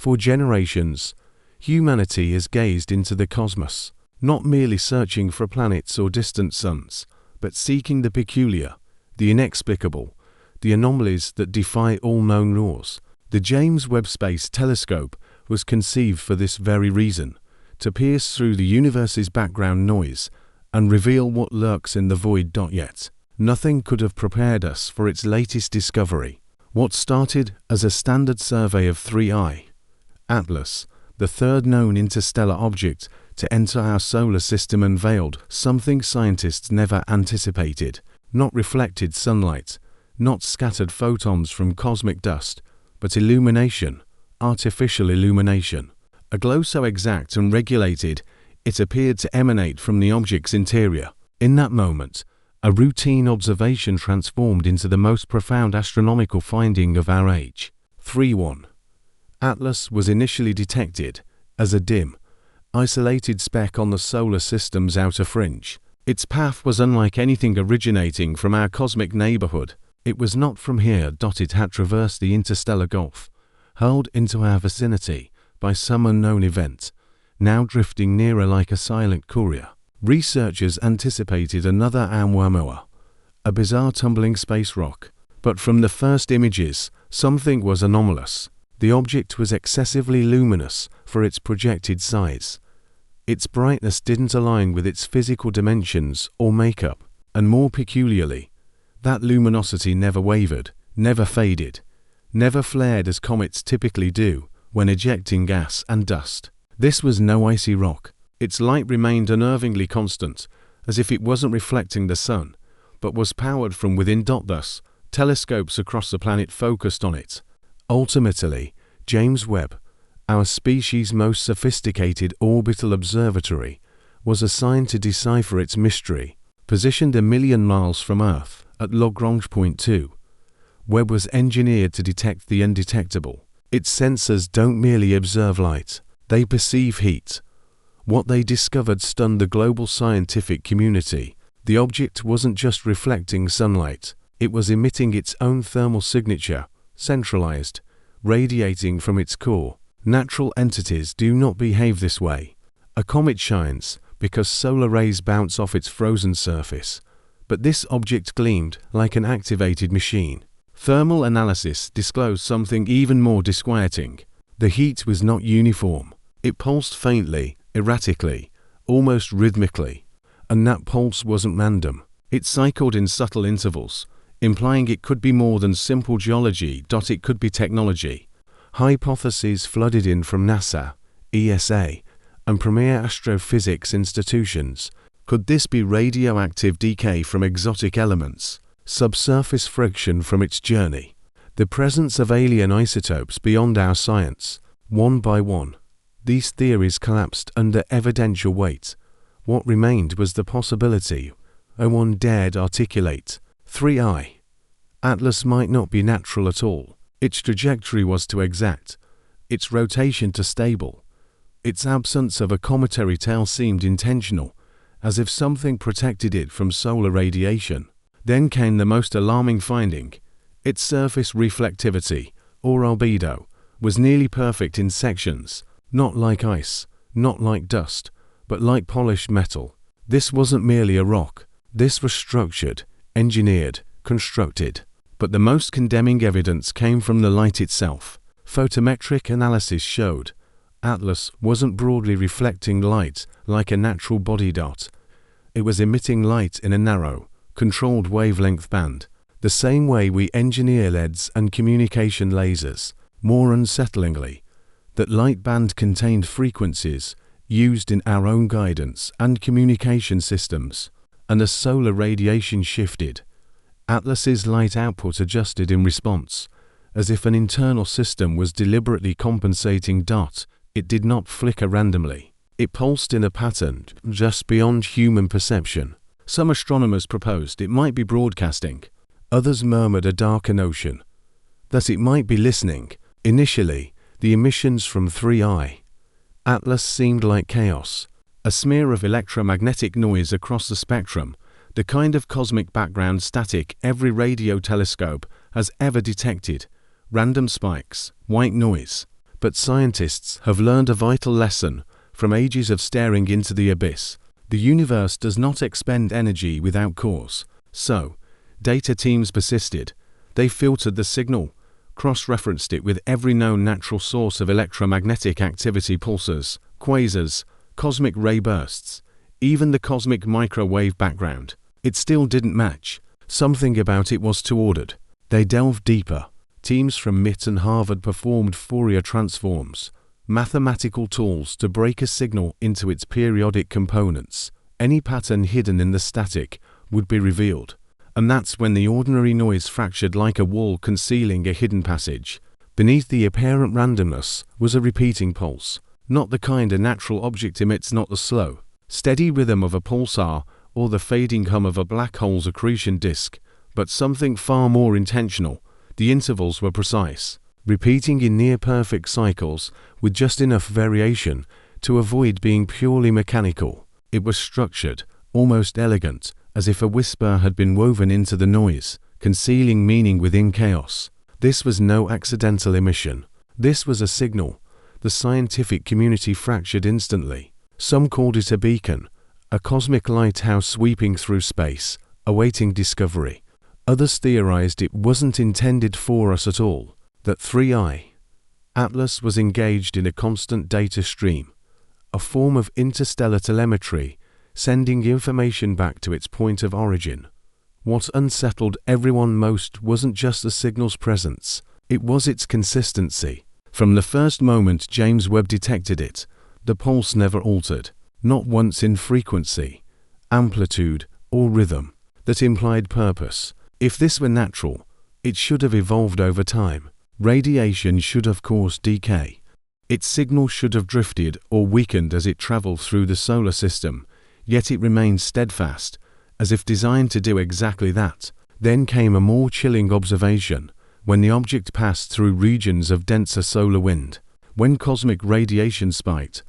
For generations, humanity has gazed into the cosmos, not merely searching for planets or distant suns, but seeking the peculiar, the inexplicable, the anomalies that defy all known laws. The James Webb Space Telescope was conceived for this very reason, to pierce through the universe's background noise and reveal what lurks in the void. Yet, nothing could have prepared us for its latest discovery. What started as a standard survey of 3I, Atlas, the third known interstellar object to enter our solar system, unveiled something scientists never anticipated. Not reflected sunlight, not scattered photons from cosmic dust, but illumination, artificial illumination. A glow so exact and regulated, it appeared to emanate from the object's interior. In that moment, a routine observation transformed into the most profound astronomical finding of our age. 3.1. Atlas was initially detected as a dim, isolated speck on the solar system's outer fringe. Its path was unlike anything originating from our cosmic neighborhood. It was not from here. It had traversed the interstellar gulf, hurled into our vicinity by some unknown event, now drifting nearer like a silent courier. Researchers anticipated another Oumuamua, a bizarre tumbling space rock. But from the first images, something was anomalous. The object was excessively luminous for its projected size. Its brightness didn't align with its physical dimensions or makeup, and more peculiarly, that luminosity never wavered, never faded, never flared as comets typically do when ejecting gas and dust. This was no icy rock. Its light remained unnervingly constant, as if it wasn't reflecting the sun, but was powered from within. Thus, telescopes across the planet focused on it. Ultimately, James Webb, our species' most sophisticated orbital observatory, was assigned to decipher its mystery. Positioned 1 million miles from Earth at Lagrange point 2, Webb was engineered to detect the undetectable. Its sensors don't merely observe light, they perceive heat. What they discovered stunned the global scientific community. The object wasn't just reflecting sunlight, it was emitting its own thermal signature, centralized, radiating from its core. Natural entities do not behave this way. A comet shines because solar rays bounce off its frozen surface, but this object gleamed like an activated machine. Thermal analysis disclosed something even more disquieting. The heat was not uniform. It pulsed faintly, erratically, almost rhythmically. And that pulse wasn't random. It cycled in subtle intervals, implying it could be more than simple geology. It could be technology. Hypotheses flooded in from NASA, ESA, and premier astrophysics institutions. Could this be radioactive decay from exotic elements? Subsurface friction from its journey? The presence of alien isotopes beyond our science? One by one, these theories collapsed under evidential weight. What remained was the possibility no one dared articulate. 3I. Atlas might not be natural at all. Its trajectory was too exact, its rotation too stable. Its absence of a cometary tail seemed intentional, as if something protected it from solar radiation. Then came the most alarming finding. Its surface reflectivity, or albedo, was nearly perfect in sections, not like ice, not like dust, but like polished metal. This wasn't merely a rock. This was structured, engineered, constructed. But the most condemning evidence came from the light itself. Photometric analysis showed Atlas wasn't broadly reflecting light like a natural body dot. It was emitting light in a narrow, controlled wavelength band, the same way we engineer LEDs and communication lasers. More unsettlingly, that light band contained frequencies used in our own guidance and communication systems, and as solar radiation shifted, Atlas's light output adjusted in response, as if an internal system was deliberately compensating. It did not flicker randomly. It pulsed in a pattern just beyond human perception. Some astronomers proposed it might be broadcasting. Others murmured a darker notion, that it might be listening. Initially, the emissions from 3I, Atlas seemed like chaos, a smear of electromagnetic noise across the spectrum, the kind of cosmic background static every radio telescope has ever detected, random spikes, white noise. But scientists have learned a vital lesson from ages of staring into the abyss. The universe does not expend energy without cause. So, data teams persisted. They filtered the signal, cross-referenced it with every known natural source of electromagnetic activity: pulsars, quasars, cosmic ray bursts, even the cosmic microwave background. It still didn't match. Something about it was too ordered. They delved deeper. Teams from MIT and Harvard performed Fourier transforms, mathematical tools to break a signal into its periodic components. Any pattern hidden in the static would be revealed. And that's when the ordinary noise fractured like a wall concealing a hidden passage. Beneath the apparent randomness was a repeating pulse, not the kind a natural object emits, not the slow, steady rhythm of a pulsar or the fading hum of a black hole's accretion disk, but something far more intentional. The intervals were precise, repeating in near-perfect cycles with just enough variation to avoid being purely mechanical. It was structured, almost elegant, as if a whisper had been woven into the noise, concealing meaning within chaos. This was no accidental emission. This was a signal. The scientific community fractured instantly. Some called it a beacon, a cosmic lighthouse sweeping through space, awaiting discovery. Others theorized it wasn't intended for us at all, that 3I, Atlas, was engaged in a constant data stream, a form of interstellar telemetry, sending information back to its point of origin. What unsettled everyone most wasn't just the signal's presence, it was its consistency. From the first moment James Webb detected it, the pulse never altered, not once in frequency, amplitude, or rhythm. That implied purpose. If this were natural, it should have evolved over time. Radiation should have caused decay. Its signal should have drifted or weakened as it traveled through the solar system, yet it remained steadfast, as if designed to do exactly that. Then came a more chilling observation, when the object passed through regions of denser solar wind, when cosmic radiation spiked,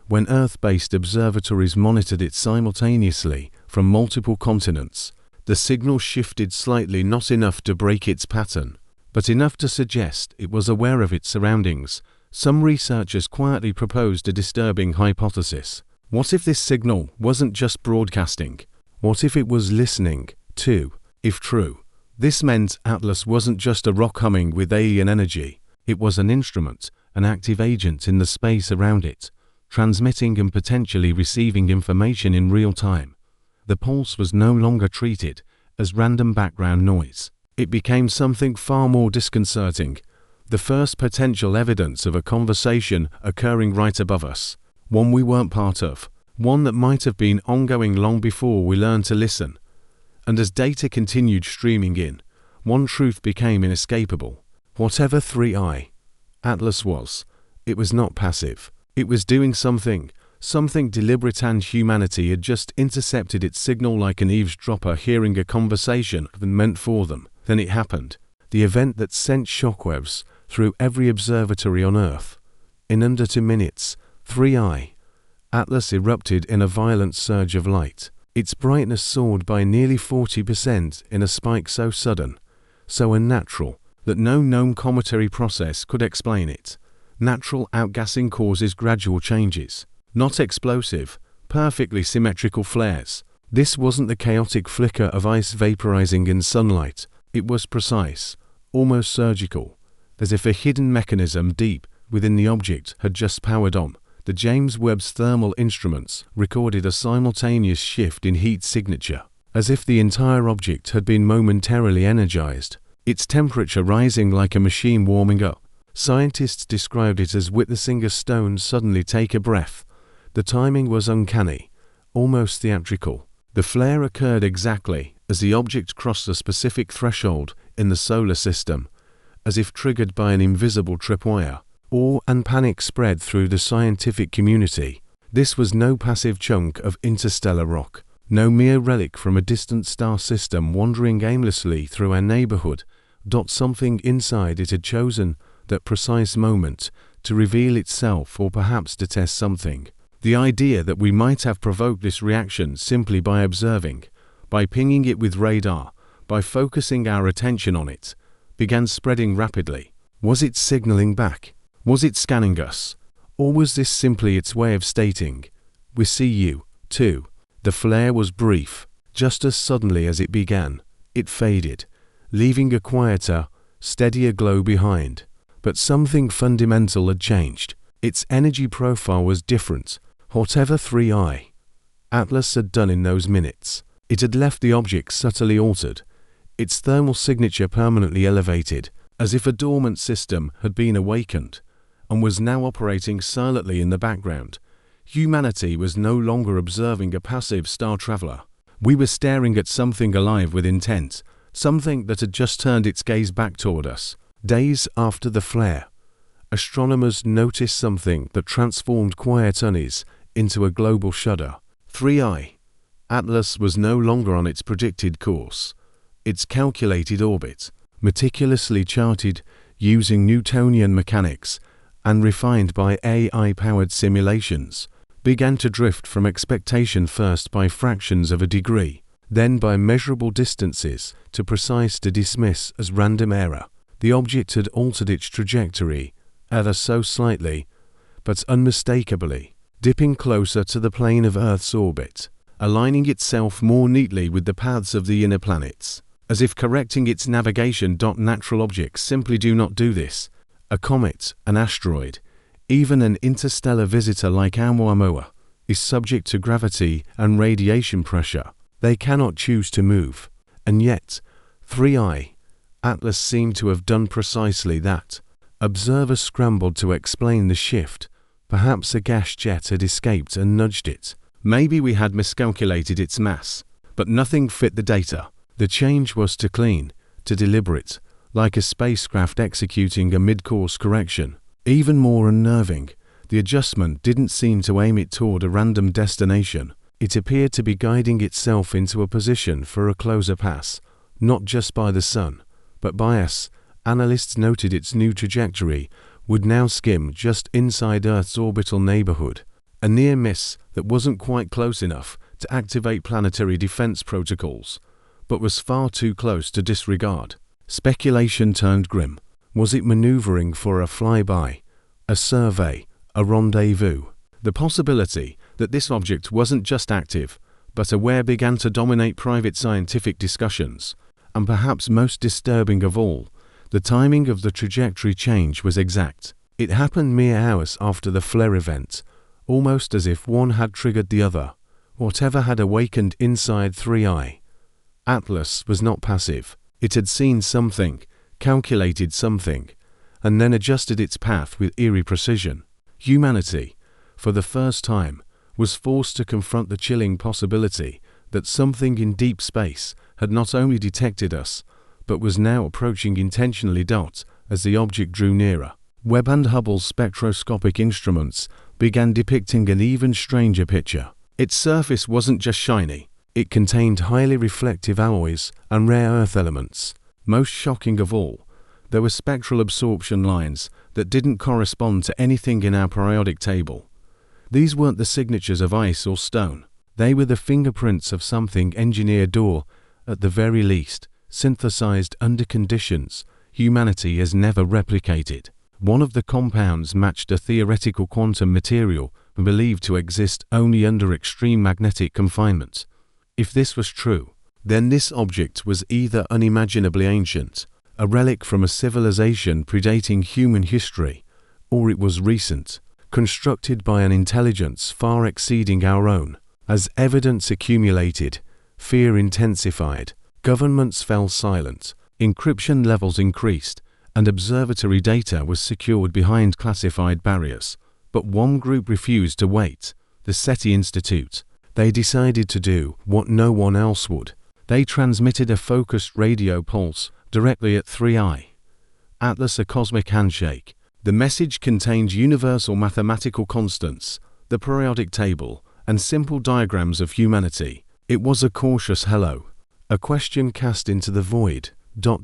when Earth-based observatories monitored it simultaneously from multiple continents. The signal shifted slightly, not enough to break its pattern, but enough to suggest it was aware of its surroundings. Some researchers quietly proposed a disturbing hypothesis. What if this signal wasn't just broadcasting? What if it was listening, too? If true, this meant Atlas wasn't just a rock humming with alien energy. It was an instrument, an active agent in the space around it, transmitting and potentially receiving information in real time. The pulse was no longer treated as random background noise. It became something far more disconcerting, the first potential evidence of a conversation occurring right above us, one we weren't part of, one that might have been ongoing long before we learned to listen. And as data continued streaming in, one truth became inescapable. Whatever 3I, Atlas was, it was not passive. It was doing something deliberate, and humanity had just intercepted its signal like an eavesdropper hearing a conversation meant for them. Then it happened, the event that sent shockwaves through every observatory on Earth. In under 2 minutes, 3I, Atlas erupted in a violent surge of light. Its brightness soared by nearly 40% in a spike so sudden, so unnatural, that no known cometary process could explain it. Natural outgassing causes gradual changes, not explosive, perfectly symmetrical flares. This wasn't the chaotic flicker of ice vaporizing in sunlight. It was precise, almost surgical, as if a hidden mechanism deep within the object had just powered on. The James Webb's thermal instruments recorded a simultaneous shift in heat signature, as if the entire object had been momentarily energized, its temperature rising like a machine warming up. Scientists described it as witnessing a stone suddenly take a breath. The timing was uncanny, almost theatrical. The flare occurred exactly as the object crossed a specific threshold in the solar system, as if triggered by an invisible tripwire. Awe and panic spread through the scientific community. This was no passive chunk of interstellar rock, no mere relic from a distant star system wandering aimlessly through our neighborhood. Something inside it had chosen that precise moment to reveal itself, or perhaps to test something. The idea that we might have provoked this reaction simply by observing, by pinging it with radar, by focusing our attention on it, began spreading rapidly. Was it signaling back? Was it scanning us? Or was this simply its way of stating, "We see you, too"? The flare was brief. Just as suddenly as it began, it faded, leaving a quieter, steadier glow behind. But something fundamental had changed. Its energy profile was different. Whatever 3i Atlas had done in those minutes, it had left the object subtly altered, its thermal signature permanently elevated, as if a dormant system had been awakened and was now operating silently in the background. Humanity was no longer observing a passive star traveler. We were staring at something alive with intent, something that had just turned its gaze back toward us. Days after the flare, astronomers noticed something that transformed quiet unease into a global shudder. 3i Atlas was no longer on its predicted course. Its calculated orbit, meticulously charted using Newtonian mechanics and refined by AI-powered simulations, began to drift from expectation first by fractions of a degree, then by measurable distances to precise to dismiss as random error. The object had altered its trajectory, ever so slightly, but unmistakably, dipping closer to the plane of Earth's orbit, aligning itself more neatly with the paths of the inner planets, as if correcting its navigation. Natural objects simply do not do this. A comet, an asteroid, even an interstellar visitor like Oumuamua, is subject to gravity and radiation pressure. They cannot choose to move. And yet, 3i Atlas seemed to have done precisely that. Observers scrambled to explain the shift. Perhaps a gas jet had escaped and nudged it. Maybe we had miscalculated its mass. But nothing fit the data. The change was too clean, too deliberate, like a spacecraft executing a mid-course correction. Even more unnerving, the adjustment didn't seem to aim it toward a random destination. It appeared to be guiding itself into a position for a closer pass, not just by the Sun, but by us. Analysts noted its new trajectory would now skim just inside Earth's orbital neighborhood, a near miss that wasn't quite close enough to activate planetary defense protocols, but was far too close to disregard. Speculation turned grim. Was it maneuvering for a flyby, a survey, a rendezvous? The possibility that this object wasn't just active, but aware began to dominate private scientific discussions. And perhaps most disturbing of all, the timing of the trajectory change was exact. It happened mere hours after the flare event, almost as if one had triggered the other. Whatever had awakened inside 3i Atlas was not passive. It had seen something, calculated something, and then adjusted its path with eerie precision. Humanity, for the first time, was forced to confront the chilling possibility that something in deep space had not only detected us, but was now approaching intentionally. As the object drew nearer, Webb and Hubble's spectroscopic instruments began depicting an even stranger picture. Its surface wasn't just shiny. It contained highly reflective alloys and rare earth elements. Most shocking of all, there were spectral absorption lines that didn't correspond to anything in our periodic table. These weren't the signatures of ice or stone. They were the fingerprints of something engineered or, at the very least, synthesized under conditions humanity has never replicated. One of the compounds matched a theoretical quantum material believed to exist only under extreme magnetic confinement. If this was true, then this object was either unimaginably ancient, a relic from a civilization predating human history, or it was recent, constructed by an intelligence far exceeding our own. As evidence accumulated, fear intensified, governments fell silent, encryption levels increased, and observatory data was secured behind classified barriers. But one group refused to wait, the SETI Institute. They decided to do what no one else would. They transmitted a focused radio pulse directly at 3i Atlas, a cosmic handshake. The message contained universal mathematical constants, the periodic table, and simple diagrams of humanity. It was a cautious hello, a question cast into the void.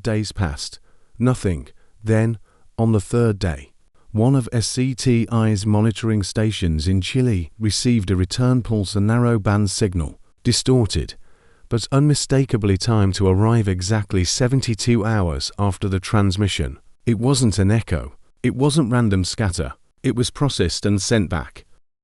Days passed. Nothing. Then, on the third day, one of SCTI's monitoring stations in Chile received a return pulse, a narrow-band signal, distorted, but unmistakably timed to arrive exactly 72 hours after the transmission. It wasn't an echo. It wasn't random scatter, it was processed and sent back.